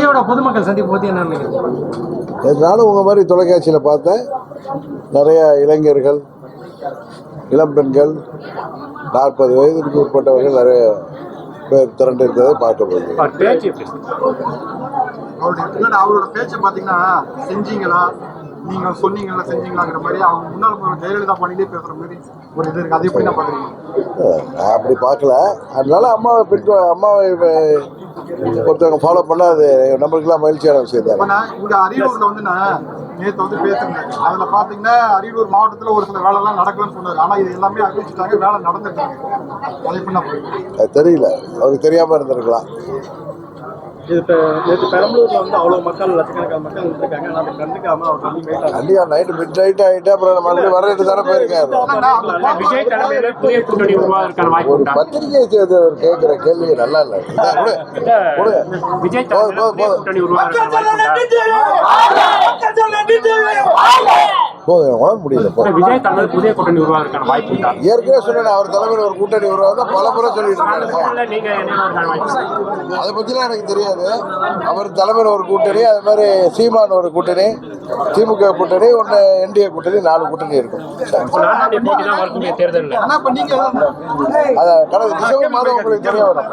விஜயோட பொதுமக்கள் சந்திப்பு பற்றி என்ன நினைக்கிறீங்க? நானும் உங்கள் மாதிரி தொலைக்காட்சியில் பார்த்தேன். நிறைய இளைஞர்கள், இளம்பெண்கள், 40 வயதுக்கு உட்பட்டவர்கள் நிறைய பேர் திரண்டு இருக்கிறதை பார்க்க போகுது. அவரோட பேச்சை பார்த்தீங்கன்னா செஞ்சீங்களா, நீங்க சொன்னீங்களா செஞ்சீங்களாங்கிற மாதிரி அவங்க முன்னாள் முதல்வர் ஜெயலலிதா பண்ணிட்டே பேசுற மாதிரி ஒரு இது இருக்கு. அது எப்படி நான் பாக்குறீங்க? நான் அப்படி பார்க்கல. அதனால அம்மாவை ஒருத்தவங்க ஃபாலோ பண்ணா அது நம்மளுக்குலாம் மகிழ்ச்சியான விஷயம் தான். இங்க அரியலூர்ல வந்து நான் நேற்று வந்து பேசியிருந்தேன். அதுல பாத்தீங்கன்னா அரியலூர் மாவட்டத்துல ஒரு சில வேலை எல்லாம் நடக்கலன்னு சொன்னாரு. ஆனா இது எல்லாமே அறிவிச்சுட்டாங்க, வேலை நடந்துட்டு இருக்கு. அதை எப்படி நான் அது தெரியல, அவருக்கு தெரியாம இருந்திருக்கலாம். இது நேற்று பெரம்பலூர்ல வந்து அவ்வளவு மக்கள், லட்சக்கணக்கான மக்கள் இருக்காங்க. அதை கண்டுக்காம அவர் கண்டிப்பா நைட்டு மிட் நைட் ஆகிட்டு அப்புறம் மறுபடியும் வரட்டு தானே போயிருக்காரு. விஜய் தலைமையில புதிய கூட்டணி உருவாவதற்கான வாய்ப்பு ஒரு பத்திரிகை கேட்கிற கேள்வி நல்லா இல்லை. விஜய் கூட்டணி உருவாவதற்கான போதும், உணர முடியல. விஜய் தலைமையில் புதிய கூட்டணி உருவாவதற்கான வாய்ப்பு இருக்கா? ஏற்கனவே சொன்னேன், அவர் தலைமையில் ஒரு கூட்டணி உருவாக பல முறை சொல்லிட்டு இருக்காங்க. நீங்க அதை பத்திலாம் எனக்கு தெரியாது. அவர் தலைமையில் ஒரு கூட்டணி, அது மாதிரி சீமான் ஒரு கூட்டணி, திமுக கூட்டணி, ஒன்று என்டிஏ கூட்டணி, 4 கூட்டணி இருக்கும். தேர்தல் அதை கடந்த டிசம்பர் மாதம் உங்களுக்கு தெரிய வரும்.